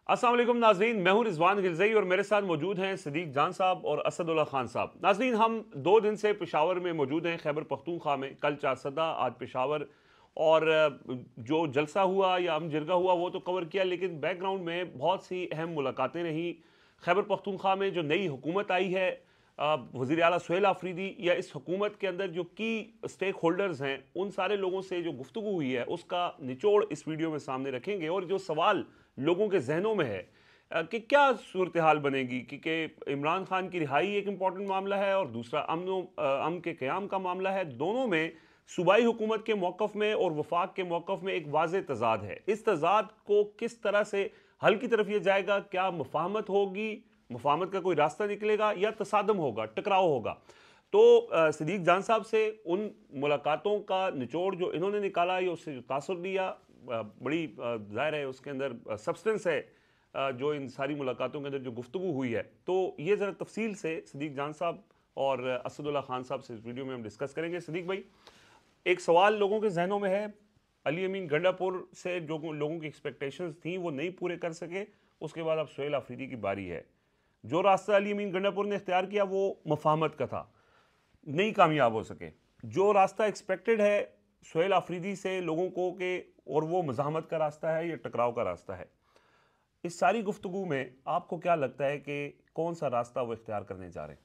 अस्सलाम वालेकुम नाज़रीन, मैं हूं रिजवान गिलज़ई और मेरे साथ मौजूद हैं सदीक जान साहब और असदुल्ला खान साहब। नाज़रीन, हम 2 दिन से पेशावर में मौजूद हैं, खैबर पख्तूनख्वा में। कल चारसदा, आज पेशावर, और जो जलसा हुआ या अम जिरगा हुआ वो तो कवर किया, लेकिन बैकग्राउंड में बहुत सी अहम मुलाकातें रहीं। खैबर पख्तूनख्वा में जो नई हुकूमत आई है, वज़ीर आला सुहेल आफरीदी या इस हुकूमत के अंदर जो की स्टेक होल्डर्स हैं, उन सारे लोगों से जो गुफ्तगू हुई है उसका निचोड़ इस वीडियो में सामने रखेंगे। और जो सवाल लोगों के जहनों में है कि क्या सूरत हाल बनेगी, क्योंकि इमरान खान की रिहाई एक इंपॉर्टेंट मामला है और दूसरा अमन के क़याम का मामला है। दोनों में सूबाई हुकूमत के मौक़िफ़ में और वफाक के मौक़िफ़ में एक वाज़ेह तज़ाद है। इस तज़ाद को किस तरह से हल की तरफ ये जाएगा? क्या मुफाहमत होगी, मुफाहमत का कोई रास्ता निकलेगा, या तसादम होगा, टकराव होगा? तो सदीक जान साहब से उन मुलाकातों का निचोड़ जो इन्होंने निकाला या उससे जो तासुर लिया, बड़ी ज़ाहिर है उसके अंदर सब्सटेंस है, जो इन सारी मुलाकातों के अंदर जो गुफ्तगू हुई है। तो ये ज़रा तफसील से सदीक जान साहब और असदुल्ला खान साहब से इस वीडियो में हम डिस्कस करेंगे। सदीक भाई, एक सवाल लोगों के जहनों में है, अली अमीन गंडापुर से जो लोगों की एक्सपेक्टेशंस थी वो नहीं पूरे कर सके, उसके बाद अब सुहेल आफरीदी की बारी है। जो रास्ता अली अमीन गंडापुर ने इख्तियार किया वो मुफाहमत का था, नहीं कामयाब हो सके। जो रास्ता एक्सपेक्टेड है सुहेल आफरीदी से लोगों को के, और वो मज़ाहमत का रास्ता है या टकराव का रास्ता है। इस सारी गुफ्तगू में आपको क्या लगता है कि कौन सा रास्ता वो इख्तियार करने जा रहे हैं?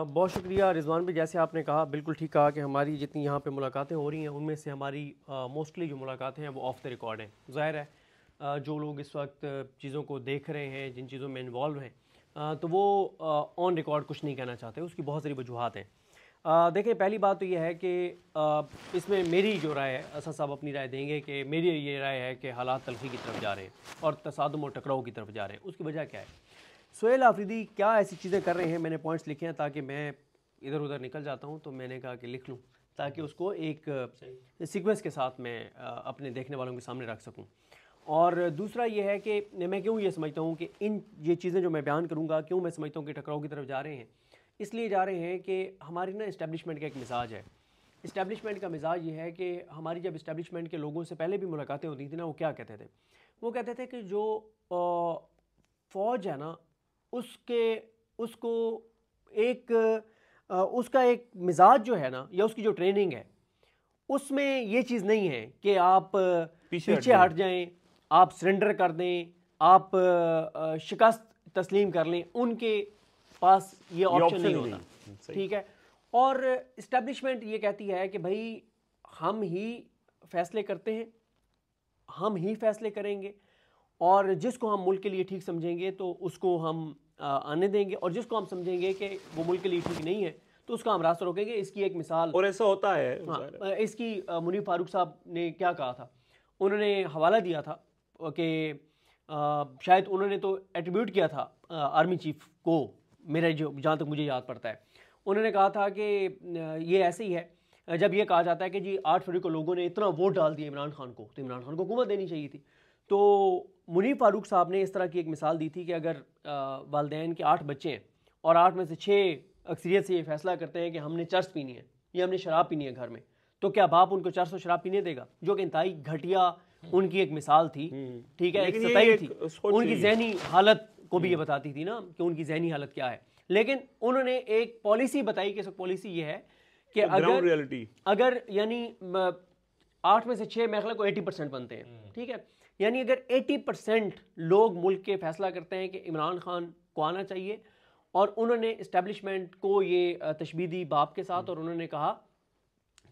बहुत शुक्रिया रिजवान भाई, जैसे आपने कहा बिल्कुल ठीक कहा कि हमारी जितनी यहाँ पे मुलाकातें हो रही हैं उनमें से हमारी मोस्टली जो मुलाकातें हैं वो ऑफ द रिकॉर्ड हैं। ज़ाहिर है जो लोग इस वक्त चीज़ों को देख रहे हैं, जिन चीज़ों में इन्वॉल्व हैं, तो वो ऑन रिकॉर्ड कुछ नहीं कहना चाहते। उसकी बहुत सारी वजूहात हैं। देखें, पहली बात तो ये है कि इसमें मेरी जो राय है, असद साहब अपनी राय देंगे, कि मेरी ये राय है कि हालात तलखी की तरफ जा रहे हैं और तसादुम और टकराव की तरफ जा रहे हैं। उसकी वजह क्या है? सुहेल आफरीदी क्या ऐसी चीज़ें कर रहे हैं, मैंने पॉइंट्स लिखे हैं ताकि मैं इधर उधर निकल जाता हूं, तो मैंने कहा कि लिख लूं ताकि उसको एक सीक्वेंस के साथ मैं अपने देखने वालों के सामने रख सकूं। और दूसरा ये है कि मैं क्यों ये समझता हूं कि ये चीज़ें जो मैं बयान करूंगा, क्यों मैं समझता हूं कि टकराव की तरफ जा रहे हैं। इसलिए जा रहे हैं कि हमारी ना इस्टेब्लिशमेंट का एक मिजाज है। इस्टेब्लिशमेंट का मिजाज ये है कि हमारी जब इस्टेब्लिशमेंट के लोगों से पहले भी मुलाकातें होती थी ना, वो क्या कहते थे? वो कहते थे कि जो फ़ौज है ना, उसको उसका एक मिजाज जो है ना, या उसकी जो ट्रेनिंग है, उसमें ये चीज़ नहीं है कि आप पीछे हट जाएं, आप सरेंडर कर दें, आप शिकस्त तस्लीम कर लें। उनके पास ये ऑप्शन नहीं होता। ठीक है। और इस्टेब्लिशमेंट ये कहती है कि भाई हम ही फैसले करते हैं, हम ही फैसले करेंगे, और जिसको हम मुल्क के लिए ठीक समझेंगे तो उसको हम आने देंगे, और जिसको हम समझेंगे कि वो मुल्क के लिए ठीक नहीं है तो उसका हम रास्ता रोकेंगे। इसकी एक मिसाल, और ऐसा होता है। हाँ, इसकी मुनीर फारूक साहब ने क्या कहा था, उन्होंने हवाला दिया था कि शायद उन्होंने तो एट्रीब्यूट किया था आर्मी चीफ को, मेरा जो जहाँ तक मुझे याद पड़ता है, उन्होंने कहा था कि ये ऐसे ही है जब ये कहा जाता है कि जी 8 फरवरी को लोगों ने इतना वोट डाल दिया इमरान खान को, तो इमरान खान को हुकूमत देनी चाहिए थी। तो मुनीर फारूक साहब ने इस तरह की एक मिसाल दी थी कि अगर वालिदैन के 8 बच्चे हैं और 8 में से 6 अक्सरियत से ये फैसला करते हैं कि हमने चरस पीनी है या हमने शराब पीनी है घर में, तो क्या बाप उनको चरस और शराब पीने देगा? जो कि इंतहाई घटिया उनकी एक मिसाल थी। ठीक है, एक सताई थी, उनकी जहनी हालत को भी ये बताती थी ना कि उनकी जहनी हालत क्या है। लेकिन उन्होंने एक पॉलिसी बताई कि पॉलिसी ये है कि अगर यानी 8 में से 6 मेरे को 80% बनते हैं। ठीक है, यानी अगर 80% लोग मुल्क के फैसला करते हैं कि इमरान खान को आना चाहिए, और उन्होंने इस्टेब्लिशमेंट को ये तशबीह दी बाप के साथ, और उन्होंने कहा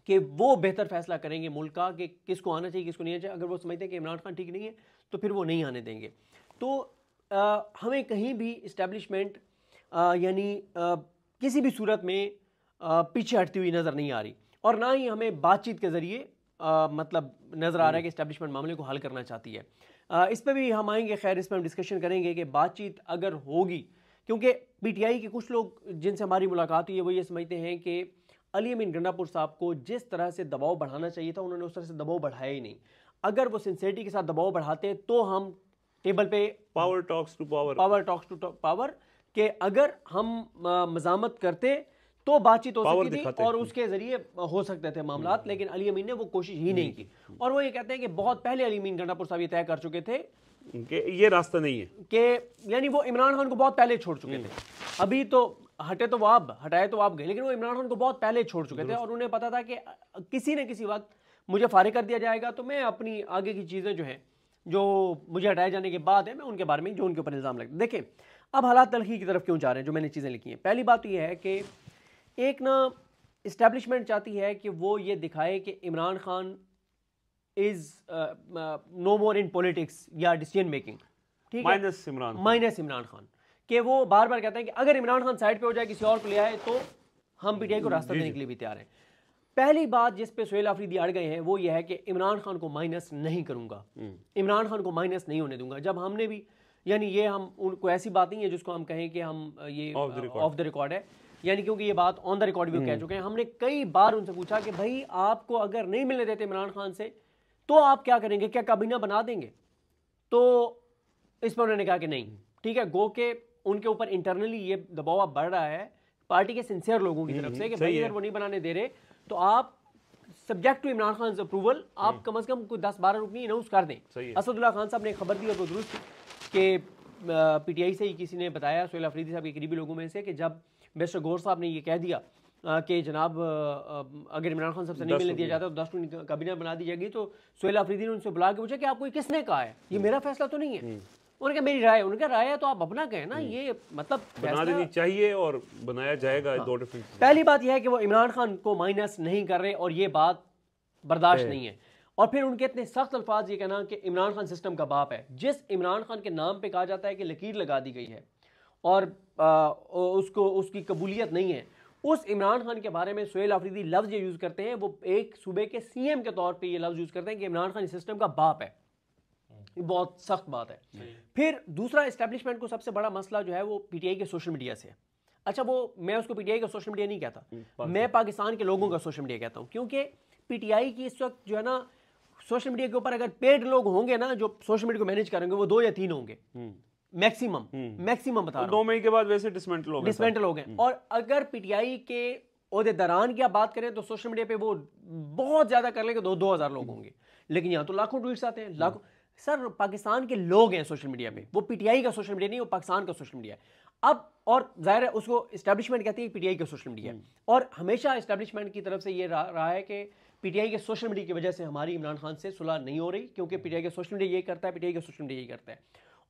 कि वो बेहतर फैसला करेंगे मुल्क का कि किसको आना चाहिए किसको नहीं आना चाहिए। अगर वो समझते हैं कि इमरान खान ठीक नहीं है तो फिर वो नहीं आने देंगे। तो हमें कहीं भी इस्टेब्लिशमेंट यानी किसी भी सूरत में पीछे हटती हुई नज़र नहीं आ रही, और ना ही हमें बातचीत के ज़रिए मतलब नज़र आ रहा है कि इस्टेब्लिशमेंट मामले को हल करना चाहती है। इस पर भी हम आएंगे, खैर इस पर हम डिस्कशन करेंगे कि बातचीत अगर होगी, क्योंकि पीटीआई के कुछ लोग जिनसे हमारी मुलाकात हुई है वो ये समझते हैं कि अली अमीन गंडापुर साहब को जिस तरह से दबाव बढ़ाना चाहिए था उन्होंने उस तरह से दबाव बढ़ाया ही नहीं। अगर वो सिंसेरिटी के साथ दबाव बढ़ाते तो हम टेबल पे पावर टॉक्स टू पावर कि अगर हम मज़ामत करते तो बातचीत हो सकती थी और उसके जरिए हो सकते थे मामला। लेकिन अली अमीन ने वो कोशिश ही नहीं की, और वो ये कहते हैं कि बहुत पहले अली अमीन गंडापुर साहब ये तय कर चुके थे कि ये रास्ता नहीं है कि यानी वो इमरान खान को बहुत पहले छोड़ चुके थे। अभी तो हटाए तो आप गए, लेकिन वो इमरान खान को बहुत पहले छोड़ चुके थे और उन्हें पता था कि किसी न किसी वक्त मुझे फारिग कर दिया जाएगा, तो मैं अपनी आगे की चीज़ें जो हैं, जो मुझे हटाए जाने के बाद है, मैं उनके बारे में जो उनके ऊपर इल्ज़ाम लगते। देखें अब हालात तलखी की तरफ क्यों जा रहे हैं, जो मैंने चीज़ें लिखी हैं। पहली बात तो यह है कि एक ना इस्टेब्लिशमेंट चाहती है कि वो ये दिखाए कि Imran Khan is no more in politics या डिसीजन मेकिंग, ठीक है, माइनस इमरान खान, कि वो बार बार कहते हैं कि अगर इमरान खान साइड पे हो जाए, किसी और को ले आए, तो हम पीटीआई को रास्ता देने के लिए भी तैयार हैं। पहली बात जिस पे सुहेल आफरीदी अड़ गए हैं वो ये है कि इमरान खान को माइनस नहीं करूंगा, इमरान खान को माइनस नहीं होने दूंगा। जब हमने भी, यानी ये हम उनको ऐसी बात नहीं है जिसको हम कहें कि हम ये ऑफ द रिकॉर्ड है, यानी क्योंकि ये बात ऑन द रिकॉर्ड भी कह चुके हैं। हमने कई बार उनसे पूछा कि भाई आपको अगर नहीं मिलने देते इमरान खान से तो आप क्या करेंगे, क्या काबीना बना देंगे? तो इस पर उन्होंने कहा कि नहीं, ठीक है, गो के उनके ऊपर इंटरनली ये दबाव बढ़ रहा है पार्टी के सिंसियर लोगों की तरफ से कि भाई अगर वो नहीं बनाने दे रहे तो आप subject to Imran Khan approval आप कम से कम कोई 10-12 रुकनी अनाउंस कर दें। असदुल्ला खान साहब ने खबर दी और वो दुरुस्त कि पीटीआई से ही किसी ने बताया, सुहेल आफरीदी साहब के करीबी लोगों में से, कि जब मिस्टर गौर साहब ने ये कह दिया कि जनाब अगर इमरान खान साहब से नहीं मिलने दिया जाता तो 10 टू काबीना बना दी जाएगी, तो सुहेल आफरीदी ने उनसे बुला के पूछा कि आपको किसने कहा है, ये मेरा फैसला तो नहीं है। उन्होंने कहा मेरी राय है। उनका राय है तो आप अपना कहें ना, ये मतलब बना देनी चाहिए और बनाया जाएगा। दो डिफरेंट, पहली बात यह है कि वो इमरान खान को माइनस नहीं कर रहे और ये बात बर्दाश्त नहीं है। और फिर उनके इतने सख्त अल्फाज ये कहना कि इमरान खान सिस्टम का बाप है। जिस इमरान खान के नाम पे कहा जाता है कि लकीर लगा दी गई है और उसको उसकी कबूलियत नहीं है, उस इमरान खान के बारे में सुहेल आफरीदी लफ्ज़ ये यूज़ करते हैं, वो एक सूबे के सीएम के तौर पे ये लफ्ज़ यूज़ करते हैं कि इमरान खान इस सिस्टम का बाप है। ये बहुत सख्त बात है। फिर दूसरा, इस्टेब्लिशमेंट को सबसे बड़ा मसला जो है वो पीटीआई के सोशल मीडिया से है। अच्छा, वो मैं उसको पीटीआई का सोशल मीडिया नहीं कहता, मैं पाकिस्तान के लोगों का सोशल मीडिया कहता हूँ, क्योंकि पीटीआई की इस वक्त जो है ना सोशल मीडिया के ऊपर अगर पेड लोग होंगे ना जो सोशल मीडिया को मैनेज करेंगे, वो 2 या 3 होंगे मैक्सिमम बता रहा हूं। 2 मई के बाद वैसे डिसमेंटल हो गए। और अगर पीटीआई के ओहदेदारान की आप बात करें तो सोशल मीडिया पे वो बहुत ज्यादा कर लेंगे, 2,000 लोग होंगे, लेकिन यहाँ तो लाखों ट्वीट्स आते हैं, लाखों। सर पाकिस्तान के लोग हैं सोशल मीडिया पे, वो पीटीआई का सोशल मीडिया नहीं, वो पाकिस्तान का सोशल मीडिया है। अब और जाहिर है उसको इस्टेब्लिशमेंट कहती है पीटीआई का सोशल मीडिया, और हमेशा इस्टेब्लिशमेंट की तरफ से ये रहा है कि पीटीआई के सोशल मीडिया की वजह से हमारी इमरान खान से सुलह नहीं हो रही, क्योंकि पीटीआई का सोशल मीडिया यही करता है, पीटीआई का सोशल मीडिया यही करता है।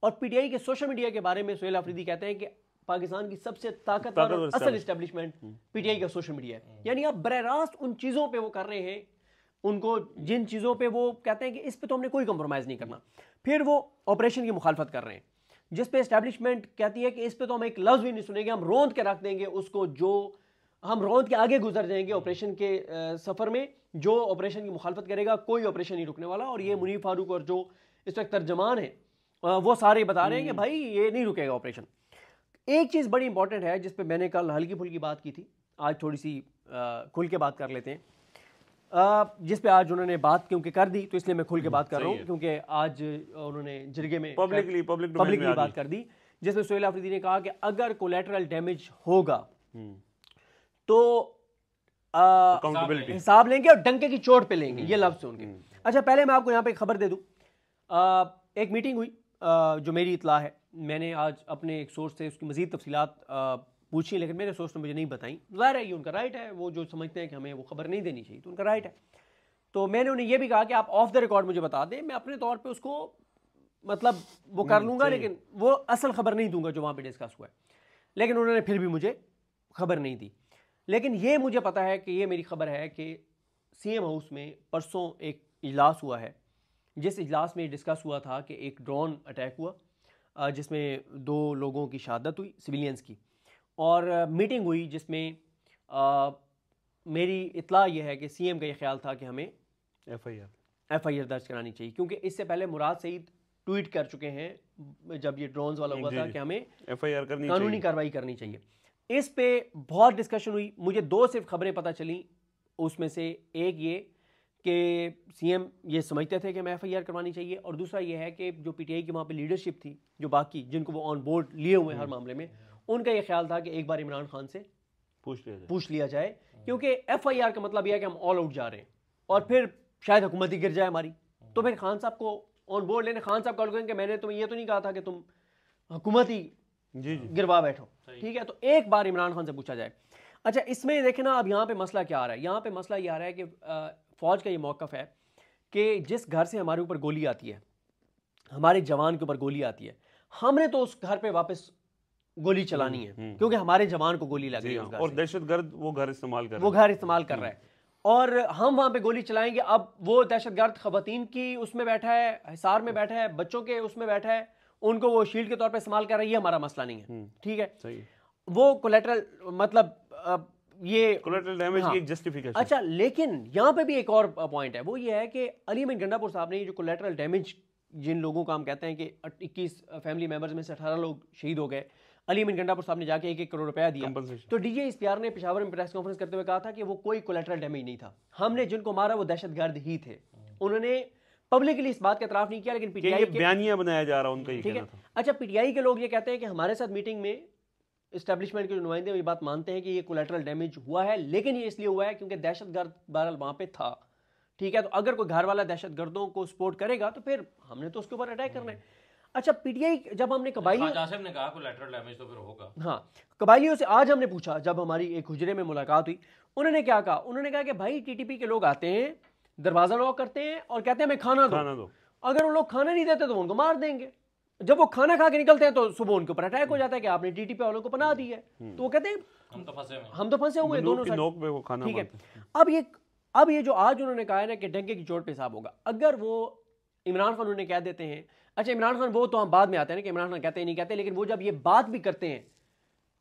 और पीटीआई के सोशल मीडिया के बारे में सुहेल आफरीदी कहते हैं कि पाकिस्तान की सबसे ताकतवर और असल इस्टेब्लिशमेंट पीटीआई का सोशल मीडिया है। यानी आप बरह रास्त उन चीज़ों पे वो कर रहे हैं, उनको जिन चीज़ों पे वो कहते हैं कि इस पे तो हमने कोई कंप्रोमाइज़ नहीं करना, फिर वो ऑपरेशन की मुखालफत कर रहे हैं जिस पे इस्टेब्लिशमेंट कहती है कि इस पे तो हम एक लफ्ज़ भी नहीं सुनेंगे, हम रौंद के रख देंगे उसको, जो हम रौंद के आगे गुजर जाएंगे ऑपरेशन के सफ़र में। जो ऑपरेशन की मुखालफत करेगा कोई ऑपरेशन नहीं रुकने वाला। और ये मुनीर फारूक और जो इस वक्त तर्जमान है वो सारे बता रहे हैं कि भाई ये नहीं रुकेगा ऑपरेशन। एक चीज़ बड़ी इंपॉर्टेंट है जिस पे मैंने कल हल्की फुल्की बात की थी, आज थोड़ी सी खुल के बात कर लेते हैं, जिस पे आज उन्होंने बात क्योंकि कर दी तो इसलिए मैं खुल के बात कर रहा हूँ, क्योंकि आज उन्होंने जिरगे में पब्लिकली बात कर दी, जिसमें सुहेल आफरीदी ने कहा कि अगर कोलैटरल डैमेज होगा तो हिसाब लेंगे और डंके की चोट पे लेंगे, ये लफ्ज़ उनके। अच्छा, पहले मैं आपको यहाँ पे खबर दे दूँ, एक मीटिंग हुई जो मेरी इतला है, मैंने आज अपने एक सोर्स से उसकी मज़ीद तफसीलात पूछी, लेकिन मेरे सोर्स ने मुझे नहीं बताई। ज़ाहिर है ये उनका राइट है, वो जो समझते हैं कि हमें वो खबर नहीं देनी चाहिए तो उनका राइट है। तो मैंने उन्हें ये भी कहा कि आप ऑफ द रिकॉर्ड मुझे बता दें, मैं अपने तौर पे उसको मतलब वो कर लूँगा, लेकिन वो असल खबर नहीं दूंगा जो वहाँ पे डिस्कस हुआ है। लेकिन उन्होंने फिर भी मुझे खबर नहीं दी। लेकिन ये मुझे पता है कि ये मेरी खबर है कि सीएम हाउस में परसों एक इजलास हुआ है, जिस इजलास में डिस्कस हुआ था कि एक ड्रोन अटैक हुआ जिसमें 2 लोगों की शहादत हुई, सिविलियंस की, और मीटिंग हुई जिसमें मेरी इतला यह है कि सीएम का ये ख्याल था कि हमें एफआईआर दर्ज करानी चाहिए, क्योंकि इससे पहले मुराद सईद ट्वीट कर चुके हैं जब ये ड्रोन्स वाला हुआ था कि हमें एफआईआर करनी, कानूनी कार्रवाई करनी चाहिए। इस पे बहुत डिस्कशन हुई, मुझे 2 सिर्फ खबरें पता चली, उसमें से एक ये कि सीएम ये समझते थे कि हमें एफआईआर करवानी चाहिए, और दूसरा ये है कि जो पीटीआई की वहाँ पे लीडरशिप थी, जो बाकी जिनको वो ऑन बोर्ड लिए हुए हर मामले में, उनका ये ख्याल था कि एक बार इमरान खान से पूछ लिया जाए, क्योंकि एफआईआर का मतलब यह है कि हम ऑल आउट जा रहे हैं और फिर शायद हुकूमत ही गिर जाए हमारी, तो फिर खान साहब को ऑन बोर्ड लेने, खान साहब कॉल करेंगे मैंने तुम्हें ये तो नहीं कहा था कि तुम हुकूमत ही जी गिरवा बैठो, ठीक है। तो एक बार इमरान खान से पूछा जाए। अच्छा, इसमें देखें ना, अब यहाँ पे मसला क्या आ रहा है, यहाँ पे मसला ये आ रहा है कि फ़ौज का ये मौक़िफ़ है कि जिस घर से हमारे ऊपर गोली आती है, हमारे जवान के ऊपर गोली आती है, हमने तो उस घर पे वापस गोली चलानी है क्योंकि हमारे जवान को गोली लग रही है, और दहशतगर्द वो घर इस्तेमाल कर रहा है और हम वहाँ पे गोली चलाएंगे। अब वो दहशतगर्द ख़वातीन की उसमें बैठा है, हिसार में बैठा है, बच्चों के उसमें बैठा है, उनको वो शील्ड के तौर पे इस्तेमाल कर रहा है, ये हमारा मसला नहीं है, ठीक है। सही। वो कोलेटरल मतलब ये कोलेटरल डैमेज की एक जस्टिफिकेशन। अच्छा, लेकिन यहाँ पे भी एक और पॉइंट है, वो ये है कि अली अमीन गंडापुर साहब ने जो कोलेटरल डैमेज, जिन लोगों का हम कहते हैं कि 21 फैमिली मेंबर्स में से 18 लोग शहीद हो गए, अली अमीन गंडापुर साहब ने जाके 1-1 करोड़ रुपया दिया। तो डीजे इश्तियार ने पेशावर में प्रेस कॉन्फ्रेंस करते हुए कहा था कि वो कोई कोलेटरल डैमेज नहीं था, हमने जिनको मारा वो दहशतगर्द ही थे। उन्होंने पब्लिकली इस बात का एतराफ़ नहीं किया, लेकिन पीटीआई के बयानिया बनाया जा रहा उनका, ठीक है। अच्छा, पीटीआई के लोग ये कहते हैं कि हमारे साथ मीटिंग में इस्टेब्लिशमेंट के जो नुमाइंदे ये बात मानते हैं कि ये कोलेटरल डैमेज हुआ है, लेकिन ये इसलिए हुआ है क्योंकि दहशतगर्द बहरहाल वहाँ पे था, ठीक है। तो अगर कोई घर वाला दहशतगर्दों को सपोर्ट करेगा तो फिर हमने तो उसके ऊपर अटैक करना है। अच्छा, पीटीआई जब हमने कबाइलियों ने कहा कोलेटरल डैमेज तो फिर होगा, हाँ, कबाइलियों से आज हमने पूछा, जब हमारी एक हुजरे में मुलाकात हुई, उन्होंने क्या कहा, उन्होंने कहा कि भाई टीटीपी के लोग आते हैं, दरवाजा लॉक करते हैं और कहते हैं हमें खाना दो। अगर वो लोग खाना नहीं देते तो उनको मार देंगे। जब वो खाना खा के निकलते हैं तो सुबह उनके ऊपर अटैक हो जाता है कि आपने टीटीपी वालों को पनाह दी है, तो वो कहते हैं हम तो फंसे हुए हैं दोनों साइड, ठीक है। अब ये जो आज उन्होंने कहा है ना कि डंके की चोट पे हिसाब होगा, अगर वो इमरान खान उन्हें कह देते हैं, अच्छा इमरान खान वो तो हम बाद में आते हैं ना कि इमरान खान कहते हैं नहीं कहते, लेकिन वो जब ये बात भी करते हैं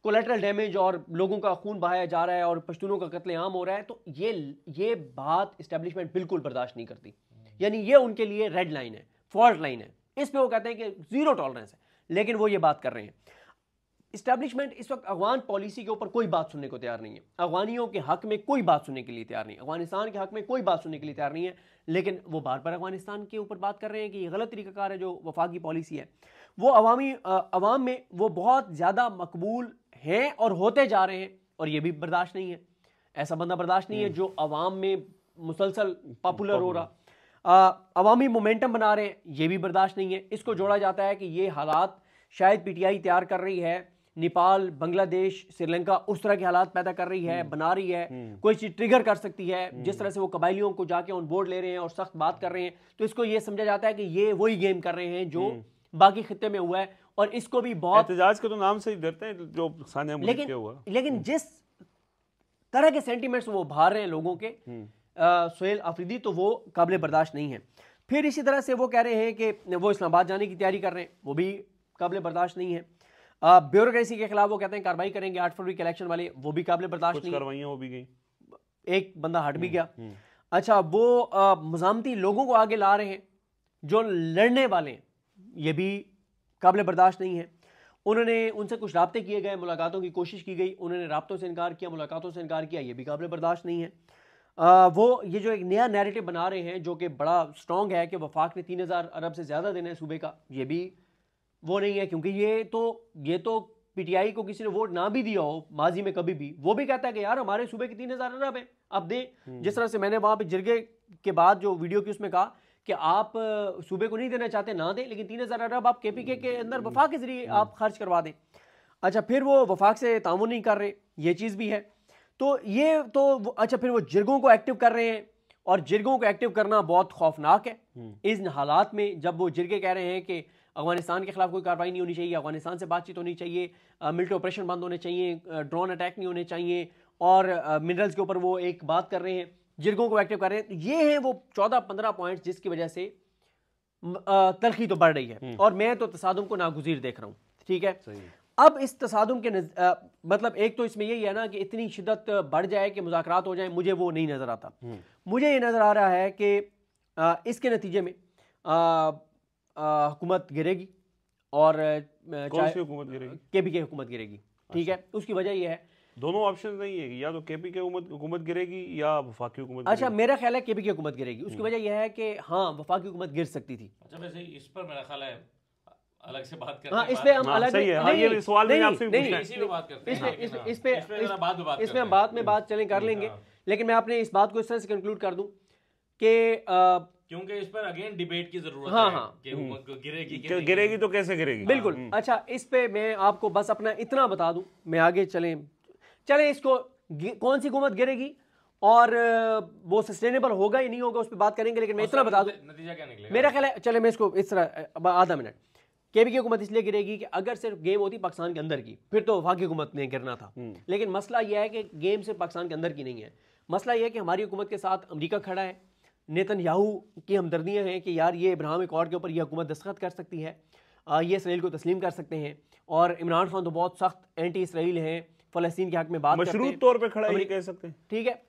कोलेटरल डैमेज और लोगों का खून बहाया जा रहा है और पश्तूनों का कत्लेआम हो रहा है, तो ये बात इस्टेब्लिशमेंट बिल्कुल बर्दाश्त नहीं करती। यानी ये उनके लिए रेड लाइन है, फॉल्ट लाइन है, इस पे वो कहते हैं कि जीरो टॉलरेंस है, लेकिन वो ये बात कर रहे हैं। इस्टेब्लिशमेंट इस वक्त अफगान पॉलिसी के ऊपर कोई बात सुनने को तैयार नहीं है, अफगानियों के हक में कोई बात सुनने के लिए तैयार नहीं है, अफगानिस्तान के हक में कोई बात सुनने के लिए तैयार नहीं है, लेकिन वो बार बार अफगानिस्तान के ऊपर बात कर रहे हैं कि ये गलत तरीकाकार है जो वफाकी पॉलिसी है। वो अवाम में वो बहुत ज़्यादा मकबूल हैं और होते जा रहे हैं, और ये भी बर्दाश्त नहीं है, ऐसा बंदा बर्दाश्त नहीं है जो अवाम में मुसलसल पॉपुलर हो रहा, अवामी मोमेंटम बना रहे हैं, ये भी बर्दाश्त नहीं है। इसको जोड़ा जाता है कि ये हालात शायद पीटीआई तैयार कर रही है, नेपाल, बांग्लादेश, श्रीलंका उस तरह के हालात पैदा कर रही है, बना रही है, कोई चीज़ ट्रिगर कर सकती है, जिस तरह से वो कबाइलियों को जाके ऑन बोर्ड ले रहे हैं और सख्त बात कर रहे हैं, तो इसको ये समझा जाता है कि ये वही गेम कर रहे हैं जो बाकी खित्ते में हुआ है, और इसको भी बहुत एहतजाज के तो नाम से ही डरते हैं जो सानिया मुल्क के हुआ। लेकिन जिस तरह के सेंटिमेंट्स वो उभार रहे हैं लोगों के, सोहेल आफरीदी, तो वो काबिल बर्दाश्त नहीं है। फिर इसी तरह से वो कह रहे हैं कि वो इस्लामाबाद जाने की तैयारी कर रहे हैं, वो भी काबिल बर्दाश्त नहीं है। ब्यूरोक्रेसी के खिलाफ वो कहते हैं कार्रवाई करेंगे, 8 फरवरी के इलेक्शन वाले, वो भी काबिल बर्दाश्त नहीं है, कार्रवाइयां हो भी गई, एक बंदा हट भी गया। अच्छा, वो मज़ामती लोगों को आगे ला रहे हैं जो लड़ने वाले हैं, ये भी काबिल बर्दाश्त नहीं है। उन्होंने उनसे कुछ राब्ते किए गए, मुलाकातों की कोशिश की गई, उन्होंने राब्तों से इनकार किया, मुलाकातों से इनकार किया, ये भी काबिल बर्दाश्त नहीं है। वो ये जो एक नया नैरेटिव बना रहे हैं जो कि बड़ा स्ट्रॉन्ग है कि वफाक ने 3000 अरब से ज़्यादा देने सूबे का, ये भी वो नहीं है, क्योंकि ये तो पीटीआई को किसी ने वोट ना भी दिया हो माजी में कभी भी, वो भी कहता है कि यार हमारे सूबे के 3000 अरब है, आप दें। जिस तरह से मैंने वहाँ पे जिरगे के बाद जो वीडियो की उसमें कहा कि आप सूबे को नहीं देना चाहते ना दें, लेकिन 3000 अरब आप केपीके के अंदर वफाक के जरिए आप खर्च करवा दें। अच्छा, फिर वो वफाक से ताउन नहीं कर रहे, ये चीज़ भी है। तो ये तो अच्छा, फिर वो जिरगों को एक्टिव कर रहे हैं, और जिरगों को एक्टिव करना बहुत खौफनाक है इन हालात में, जब वो जिरगे कह रहे हैं कि अफगानिस्तान के खिलाफ कोई कार्रवाई नहीं होनी चाहिए, अफगानिस्तान से बातचीत होनी चाहिए, मिलिट्री ऑपरेशन बंद होने चाहिए, ड्रोन अटैक नहीं होने चाहिए, और मिनरल्स के ऊपर वो एक बात कर रहे हैं, जिरगों को एक्टिव कर रहे हैं। ये हैं वो 14-15 पॉइंट्स जिसकी वजह से तलखी तो बढ़ रही है, और मैं तो तसादुम को नागुज़ीर देख रहा हूँ, ठीक है। अब इस तसादुम के मतलब एक तो इसमें यही है ना कि इतनी शिद्दत बढ़ जाए कि मुज़ाकरात हो जाए, मुझे वो नहीं नज़र आता। मुझे ये नज़र आ रहा है कि इसके नतीजे में हुकूमत गिरेगी, और हुकूमत गिरेगी, केपीके हुकूमत गिरेगी, ठीक है। उसकी वजह यह है, दोनों ऑप्शन नहीं है, या तो केपीके हुकूमत गिरेगी या वफाकी हुकूमत। अच्छा, मेरा ख्याल है केपीके हुकूमत गिरेगी। उसकी वजह यह है कि हाँ, वफाकी हुकूमत गिर सकती थी। अच्छा, वैसे इस पर मेरा ख्याल है अलग से बात करते हैं। हाँ, इस पे हम अलग ये सवाल मैंने आपसे पूछा है, इसी पे बात करते हैं, इस पे हम बाद में बात चलें कर लेंगे, लेकिन मैं आपने इस बात को इस तरह से कंक्लूड कर दूं कि क्योंकि इस पर अगेन डिबेट की जरूरत हाँ, है हाँ। कि हुकूमत गिरेगी कि नहीं गिरेगी तो कैसे गिरेगी? बिल्कुल। अच्छा, इस पे मैं आपको बस अपना इतना बता दूं, मैं आगे चले इसको कौन सी हुकूमत गिरेगी और वो सस्टेनेबल होगा या नहीं होगा उस पर बात करेंगे, लेकिन मैं इतना बता दूं नतीजा क्या निकलेगा? मेरा ख्याल है, चले मैं इसको इस तरह आधा मिनट, केपी की हुकूमत इसलिए गिरेगी कि अगर सिर्फ गेम होती पाकिस्तान के अंदर की फिर तो वफाकी हुकूमत ने गिरना था, लेकिन मसला यह है कि गेम सिर्फ पाकिस्तान के अंदर की नहीं है। मसला यह है कि हमारी हुकूमत के साथ अमेरिका खड़ा है, नेतन्याहू की हमदर्दियाँ हैं कि यार ये इब्राहिम अकॉर्ड के ऊपर यह हुकूमत दस्तखत कर सकती है, ये इसराइल को तस्लीम कर सकते हैं, और इमरान खान तो बहुत सख्त एंटी इसराइल हैं, फ़लस्तीन के हक में बात करते हैं, मशरूत तौर पे खड़ा है, ये कह सकते हैं। ठीक है।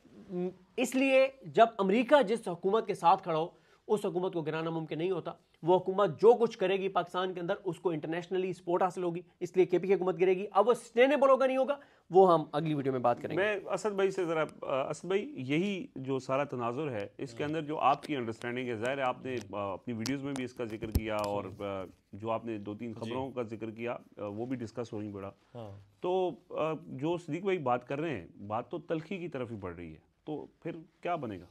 इसलिए जब अमेरिका जिस हुकूमत के साथ खड़ा हो उस हुकूमत को गिराना मुमकिन नहीं होता। वो हुकूमत जो कुछ करेगी पाकिस्तान के अंदर उसको इंटरनेशनली सपोर्ट हासिल होगी, इसलिए केपी की हुकूमत गिरेगी। अब वो सस्टेनेबल होगा नहीं होगा वो हम अगली वीडियो में बात करेंगे। मैं असद भाई से ज़रा, असद भाई यही जो सारा तनाजुर है इसके अंदर जो आपकी अंडरस्टैंडिंग है, ज़ाहिर है आपने अपनी वीडियोज़ में भी इसका जिक्र किया और जो आपने 2-3 खबरों का जिक्र किया वो भी डिस्कस हो रही बड़ा, तो जो सदीक भाई बात कर रहे हैं बात तो तलखी की तरफ ही बढ़ रही है, तो फिर क्या बनेगा?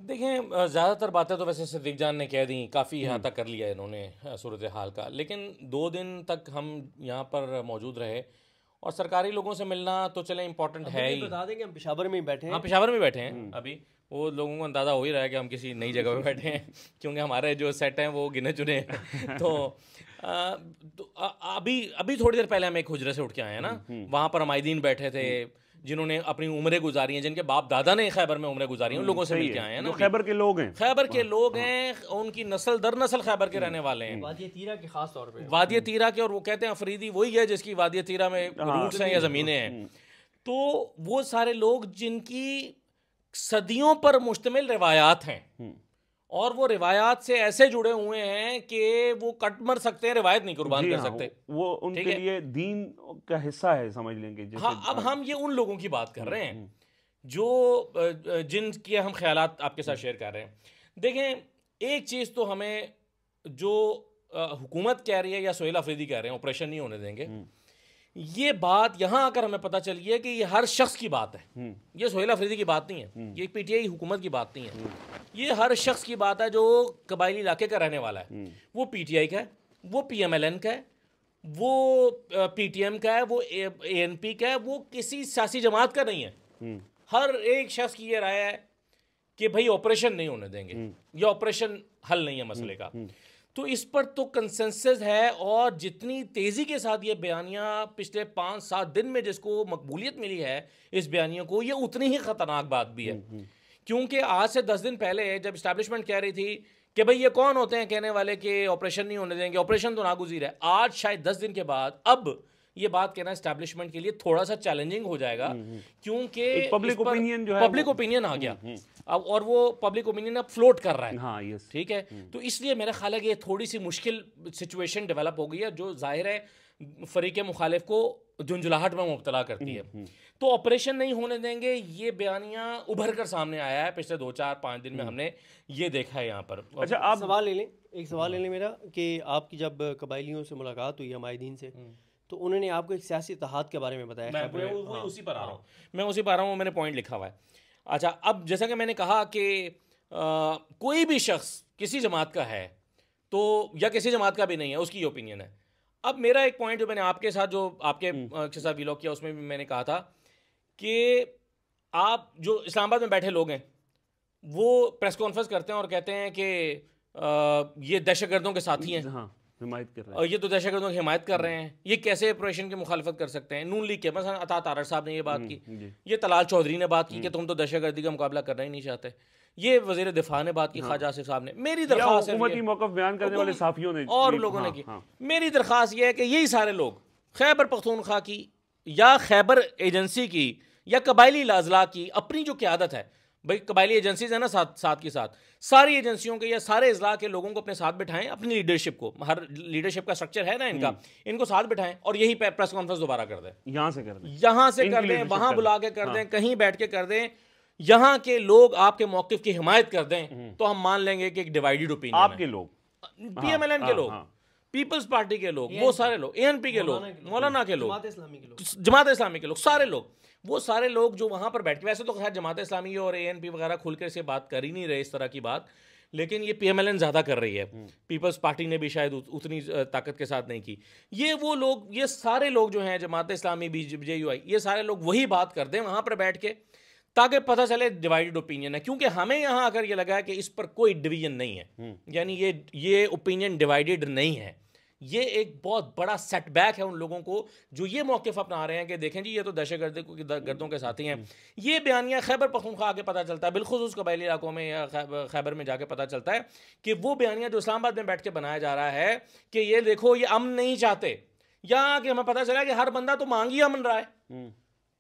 देखें, ज़्यादातर बातें तो वैसे सिद्दीक जान ने कह दी, काफ़ी यहाँ तक कर लिया इन्होंने सूरत हाल का, लेकिन 2 दिन तक हम यहाँ पर मौजूद रहे और सरकारी लोगों से मिलना तो चले इम्पोर्टेंट है ही। बता दें कि हम पेशावर में ही बैठे हैं। हाँ, पेशावर में बैठे हैं अभी, वो लोगों को अंदाज़ा हो ही रहा है कि हम किसी नई जगह पे बैठे हैं क्योंकि हमारे जो सेट हैं वो गिने चुने हैं। तो अभी थोड़ी देर पहले हम एक हुजरे से उठ के आए हैं ना, वहाँ पर हमायदीन बैठे थे जिन्होंने अपनी उम्रें गुजारी हैं, जिनके बाप दादा ने खैबर में उम्रें गुजारी हैं, उन लोगों से मिल के आए हैं ना। खैबर के लोग हैं, खैबर के लोग हैं, उनकी नस्ल दर नस्ल खैबर के रहने वाले हैं, वादी तीरा के खास तौर पे, वादी तीरा के, और वो कहते हैं अफरीदी वही है जिसकी वादी तीरा में रूट्स हैं या ज़मीनें हैं। तो वो सारे लोग जिनकी सदियों पर मुश्तमिल रिवायात हैं और वो रिवायात से ऐसे जुड़े हुए हैं कि वो कट मर सकते हैं, रिवायत नहीं कुर्बान कर सकते, वो उनके लिए दीन का हिस्सा है, समझ लेंगे। हाँ, अब हम ये उन लोगों की बात कर रहे हैं जो जिनके हम ख्यालात आपके साथ शेयर कर रहे हैं। देखें, एक चीज़ तो हमें जो हुकूमत कह रही है या सोहेल अफरीदी कह रहे हैं ऑपरेशन नहीं होने देंगे, ये बात यहाँ आकर हमें पता चली है कि ये हर शख्स की बात है, ये सोहेल अफरीदी की बात नहीं है, ये पीटीआई हुकूमत की बात नहीं है, ये हर शख्स की बात है जो कबायली इलाके का रहने वाला है। वो पीटीआई का है, वो पीएमएलएन का है, वो पीटीएम का है, वो एएनपी का है, वो किसी सियासी जमात का नहीं है। हर एक शख्स की ये राय है कि भाई ऑपरेशन नहीं होने देंगे, ये ऑपरेशन हल नहीं है मसले का। तो इस पर तो कंसेंसस है, और जितनी तेज़ी के साथ ये बयानियाँ पिछले 5-7 दिन में जिसको मकबूलियत मिली है इस बयानियों को, ये उतनी ही ख़तरनाक बात भी है। क्योंकि आज से 10 दिन पहले जब इस्टेब्लिशमेंट कह रही थी कि भाई ये कौन होते हैं कहने वाले कि ऑपरेशन नहीं होने देंगे, ऑपरेशन तो नागुज़ीर है, आज शायद 10 दिन के बाद अब ये बात कहना एस्टैब्लिशमेंट के लिए थोड़ा सा चैलेंजिंग हो जाएगा, क्योंकि पब्लिक ओपिनियन जो है, पब्लिक ओपिनियन आ गया अब, और वो पब्लिक ओपिनियन अब फ्लोट कर रहा है। हाँ, यस, ठीक है। तो इसलिए मेरा ख्याल है कि ये थोड़ी सी मुश्किल सिचुएशन डेवलप हो गई है, जो जाहिर है फरीक मुखालिफ को झुंझुलाहट में मुब्तला करती है। तो ऑपरेशन नहीं होने देंगे, ये बयानियां उभर कर सामने आया है पिछले 2-4-5 दिन में, हमने ये देखा है यहाँ पर। अच्छा, आप सवाल ले लें, एक सवाल ले लें मेरा, कि आपकी जब कबायलियों से मुलाकात हुई हमायदीन से, तो उन्होंने आपको एक सियासी इत्तेहाद के बारे में बताया। मैं उसी पर आ रहा हूँ, मैंने पॉइंट लिखा हुआ है। अच्छा, अब जैसा कि मैंने कहा कि कोई भी शख्स किसी जमात का है तो, या किसी जमात का भी नहीं है, उसकी ओपिनियन है। अब मेरा एक पॉइंट जो मैंने आपके साथ जो आपके साथ व्लॉग किया उसमें भी मैंने कहा था कि आप जो इस्लामाबाद में बैठे लोग हैं वो प्रेस कॉन्फ्रेंस करते हैं और कहते हैं कि ये दहशतगर्दों के साथी हैं, हाँ, हिमायत कर रहे हैं, और ये तो दहशतगर्दों की हिमायत कर रहे हैं, ये कैसे ऑपरेशन की मुखालफत कर सकते हैं। नून लीग के मसलन अता तारड़ साहब ने ये बात की, ये तलाल चौधरी ने बात की कि तुम तो दहशतगर्दी का मुकाबला करना ही नहीं चाहते, ये वजीर दिफा ने बात की, ख्वाजा आसिफ साहब ने। मेरी दरख्वास्त हुकूमती मौक़िफ़ बयान करने वाले साफियों ने और लोगों ने की। मेरी दरख्वास्त ये है कि यही सारे लोग खैबर पख्तूनख्वा की या खैबर एजेंसी की या कबायली अजला की अपनी जो क़यादत है, भाई कबायली एजेंसीज है ना साथ के साथ, सारी एजेंसियों के या सारे अजला के लोगों को अपने साथ बिठाएं, अपनी लीडरशिप को, हर लीडरशिप का स्ट्रक्चर है ना इनका, इनको साथ बिठाएं और यही प्रेस कॉन्फ्रेंस दोबारा कर दें, यहाँ से कर दें, वहाँ बुला के कर दें, कहीं बैठ के कर दें, यहाँ के लोग आपके मौक़िफ़ की हिमायत कर दें, तो हम मान लेंगे कि एक डिवाइडेड ओपिनियन, आपके लोग, पीएमएलएन के लोग, पीपल्स पार्टी के लोग, वो सारे लोग, एएनपी के लोग, मौलाना के लोग, जमात इस्लामी के लोग, सारे लोग, वो सारे लोग जो वहाँ पर बैठ के, वैसे तो खैर जमात इस्लामी और एएनपी वगैरह खुल कर से बात कर ही नहीं रहे इस तरह की बात, लेकिन ये PMLN ज़्यादा कर रही है, पीपल्स पार्टी ने भी शायद उतनी ताकत के साथ नहीं की। ये वो लोग, ये सारे लोग जो हैं जमात इस्लामी, BJUI, ये सारे लोग वही बात कर दें वहाँ पर बैठ के, ताकि पता चले डिवाइडेड ओपिनियन है। क्योंकि हमें यहाँ अगर ये लगा कि इस पर कोई डिवीजन नहीं है, यानी ये ओपिनियन डिवाइडेड नहीं है, ये एक बहुत बड़ा सेटबैक है उन लोगों को जो ये मौक़िफ़ अपना रहे हैं कि देखें जी ये तो दहशतगर्दों के साथी हैं। ये बयानिया खैबर पख्तूनख्वा आके पता चलता है, बिलखुसूस कबायली इलाकों में या खैबर में जाके पता चलता है कि वो बयानिया जो इस्लामाबाद में बैठ के बनाया जा रहा है कि ये देखो ये अमन नहीं चाहते, या कि हमें पता चला कि हर बंदा तो मांग ही अमन रहा है,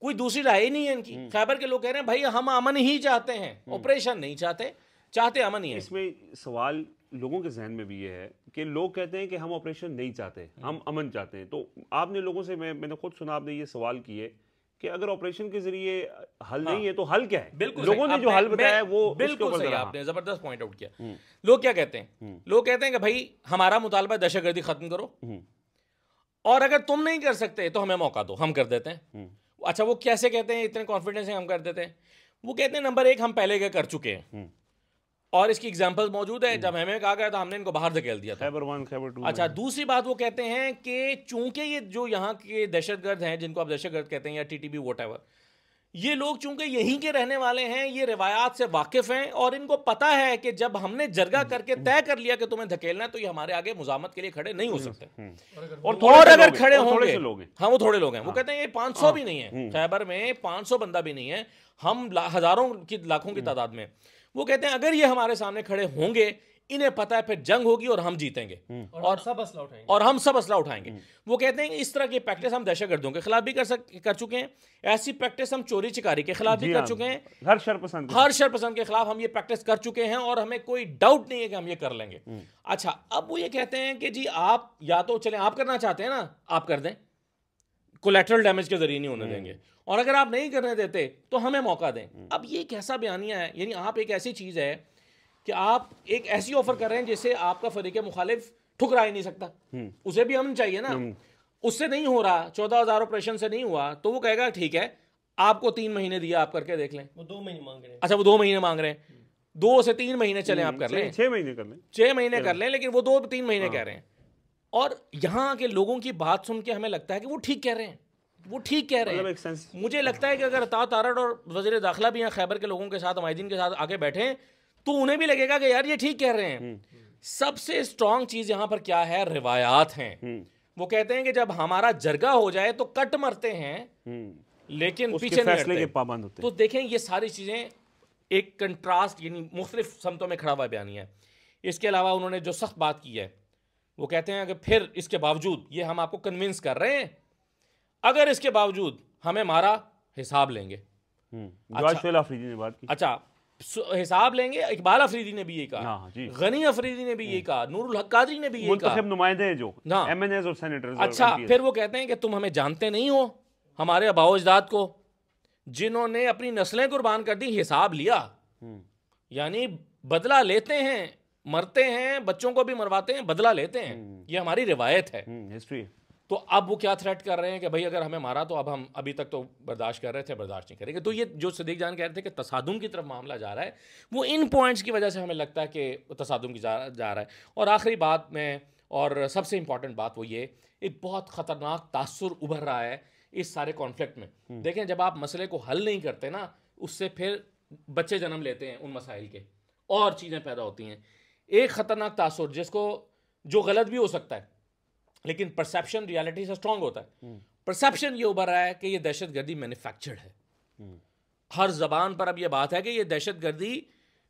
कोई दूसरी राय ही नहीं है इनकी। खैबर के लोग कह रहे हैं भाई हम अमन ही चाहते हैं, ऑपरेशन नहीं चाहते अमन ही है। इसमें सवाल लोगों के जहन में भी ये है कि लोग कहते हैं कि हम ऑपरेशन नहीं चाहते, हम अमन चाहते हैं। तो आपने लोगों से, मैंने खुद सुना, आपने ये सवाल किए कि अगर ऑपरेशन के जरिए हल नहीं है तो हल क्या है? बिल्कुल लोगों ने जो हल बताया है वो बिल्कुल सही, आपने जबरदस्त पॉइंट आउट किया। लोग क्या कहते हैं? लोग कहते हैं कि भाई हमारा मुतालबा दहशतगर्दी खत्म करो, और अगर तुम नहीं कर सकते तो हमें मौका दो, हम कर देते हैं। अच्छा, वो कैसे कहते हैं? इतने कॉन्फिडेंस है हम कर देते हैं। वो कहते हैं नंबर 1 हम पहले कर चुके हैं, और इसकी एग्जांपल मौजूद है। जब हमें कहा गया तो हमने इनको बाहर धकेल दिया था, खैबर 1, खैबर 2। अच्छा, दूसरी बात वो कहते हैं कि चूंकि ये जो यहाँ के दहशतगर्द हैं, जिनको आप दहशतगर्द कहते हैं या TTP व्हाटएवर, ये लोग चूंकि यहीं के रहने वाले हैं, ये रिवायात से वाकिफ हैं, और इनको पता है कि जब हमने जरगा करके तय कर लिया कि तुम्हें धकेलना है तो ये हमारे आगे मुजामत के लिए खड़े नहीं हो सकते। और अगर खड़े होंगे, हाँ वो थोड़े लोग हैं, वो कहते हैं ये 500 भी नहीं है, खैबर में 500 बंदा भी नहीं है, हम हजारों की लाखों की तादाद में। वो कहते हैं अगर ये हमारे सामने खड़े होंगे, इन्हें पता है फिर जंग होगी और हम जीतेंगे, और हम सब असला उठाएंगे। वो कहते हैं इस तरह की प्रैक्टिस हम दहशतगर्दों के खिलाफ भी कर चुके हैं, ऐसी प्रैक्टिस हम चोरी चिकारी के खिलाफ भी कर चुके हैं, हर शरपसंद के खिलाफ हम ये प्रैक्टिस कर चुके हैं, और हमें कोई डाउट नहीं है कि हम ये कर लेंगे। अच्छा, अब वो ये कहते हैं कि जी आप या तो चले, आप करना चाहते हैं ना, आप कर दें, कोलैटरल डैमेज के जरिए नहीं होने देंगे, और अगर आप नहीं करने देते तो हमें मौका दें। अब ये कैसा बयानिया है? यानी आप एक ऐसी चीज़ है कि आप एक ऐसी ऑफर कर रहे हैं जिसे आपका फरीक मुखालिफ ठुकरा ही नहीं सकता, उसे भी अमन चाहिए ना, उससे नहीं हो रहा, 14,000 ऑपरेशन से नहीं हुआ, तो वो कहेगा ठीक है आपको 3 महीने दिया, आप करके देख लें। वो 2 महीने मांग रहे हैं। अच्छा, वो 2 महीने मांग रहे हैं, 2 से 3 महीने चले आप कर लें, 6 महीने कर लें, 6 महीने कर लें, लेकिन वो 2-3 महीने कह रहे हैं। और यहाँ के लोगों की बात सुन के हमें लगता है कि वो ठीक कह रहे हैं, वो ठीक कह रहे हैं। मुझे लगता है कि अगर अता तारड़ और वज़ीर दाखिला भी यहाँ खैबर के लोगों के साथ, अमायदीन के साथ आगे बैठे, तो उन्हें भी लगेगा कि यार ये ठीक कह रहे हैं। सबसे स्ट्रॉन्ग चीज़ यहाँ पर क्या है? रिवायात हैं। वो कहते हैं कि जब हमारा जरगा हो जाए तो कट मरते हैं, लेकिन पीछे नहीं हटते, पाबंद होते। तो देखें ये सारी चीज़ें एक कंट्रास्ट, यानी मुख्तलिफ समतों में खड़ा हुआ बयानिया है। इसके अलावा उन्होंने जो सख्त बात की है, वो कहते हैं कि फिर इसके बावजूद ये हम आपको कन्विंस कर रहे हैं, अगर इसके बावजूद हमें मारा हिसाब लेंगे। अफरीदी ने बात की। अच्छा, हिसाब लेंगे, इकबाल अफरीदी ने भी ये कहा, गनी अफरीदी ने भी ये कहा, नूरुल हक कादरी ने भी ये कहा, नुमाइंदे जो MNAs और सेनेटर्स। अच्छा, फिर वो कहते हैं कि तुम हमें जानते नहीं हो, हमारे आबाओ अजदाद को, जिन्होंने अपनी नस्लें कुर्बान कर दी, हिसाब लिया, यानी बदला लेते हैं, मरते हैं, बच्चों को भी मरवाते हैं, बदला लेते हैं, ये हमारी रिवायत है, हिस्ट्री। तो अब वो क्या थ्रेट कर रहे हैं कि भाई अगर हमें मारा तो अब हम, अभी तक तो बर्दाश्त कर रहे थे, बर्दाश्त नहीं करेंगे। तो ये जो सदीक जान कह रहे थे कि तसादुम की तरफ मामला जा रहा है, वो इन पॉइंट्स की वजह से हमें लगता है कि तसादुम की जा रहा है। और आखिरी बात में, और सबसे इंपॉर्टेंट बात वो ये, एक बहुत ख़तरनाक तासुर उभर रहा है इस सारे कॉन्फ्लिक्ट में। देखें, जब आप मसले को हल नहीं करते ना, उससे फिर बच्चे जन्म लेते हैं उन मसाइल के, और चीज़ें पैदा होती हैं। एक ख़तरनाक तासुर जिसको, जो गलत भी हो सकता है, लेकिन परसेप्शन रियलिटी से स्ट्रांग होता है। परसेप्शन ये उभर रहा है कि ये दहशतगर्दी मैन्युफैक्चर्ड है। हर जबान पर अब ये बात है कि ये दहशतगर्दी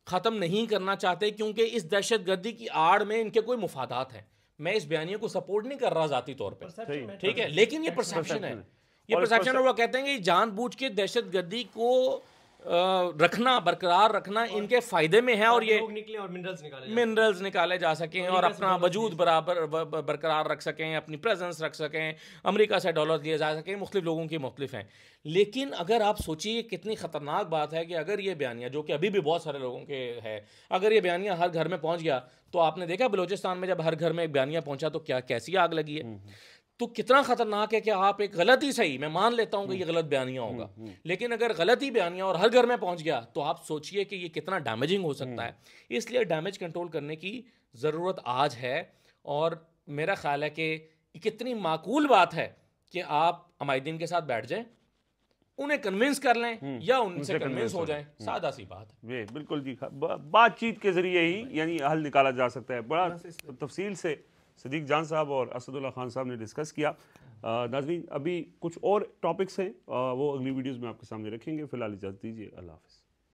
ख़त्म नहीं करना चाहते, क्योंकि इस दहशतगर्दी की आड़ में इनके कोई मुफादात हैं। मैं इस बयानिए को सपोर्ट नहीं कर रहा ज़ाती तौर पे, ठीक है, लेकिन ये परसेप्शन है, ये परसेप्शन। और वो कहते हैं कि जानबूझ के दहशतगर्दी को रखना, बरकरार रखना इनके फायदे में है, और ये निकले और मिनरल्स निकाले जा सकें, और अपना वजूद बरकरार रख सकें, अपनी प्रेजेंस रख सकें, अमेरिका से डॉलर दिए जा सकें, मुख्तलिफ लोगों की मुख्तलिफ हैं। लेकिन अगर आप सोचिए कितनी ख़तरनाक बात है कि अगर ये बयानिया, जो कि अभी भी बहुत सारे लोगों के है, अगर ये बयानिया हर घर में पहुँच गया, तो आपने देखा बलूचिस्तान में जब हर घर में एक बयानिया पहुँचा तो क्या कैसी आग लगी है। तो कितना खतरनाक है कि आप एक गलत ही सही, मैं मान लेता हूं कि ये गलत बयानिया होगा, लेकिन अगर गलत ही बयानिया और हर घर में पहुंच गया तो आप सोचिए कि ये कितना डैमेजिंग हो सकता है। इसलिए डैमेज कंट्रोल करने की ज़रूरत आज है, और मेरा ख्याल है कि कितनी माकूल बात है कि आप अमायदीन के साथ बैठ जाएं, उन्हें कन्विंस कर लें या उनसे कन्विंस हो जाएं, सादा सी बात है। ये बिल्कुल जी, बातचीत के जरिए ही यानी हल निकाला जा सकता है। बड़ा तफसील से सदीक जान साहब और असदुल्ला खान साहब ने डिस्कस किया। नाज़रीन, अभी कुछ और टॉपिक्स हैं, वो अगली वीडियोज़ में आपके सामने रखेंगे। फिलहाल इजाज़त दीजिए, अल्लाह हाफ़िज़।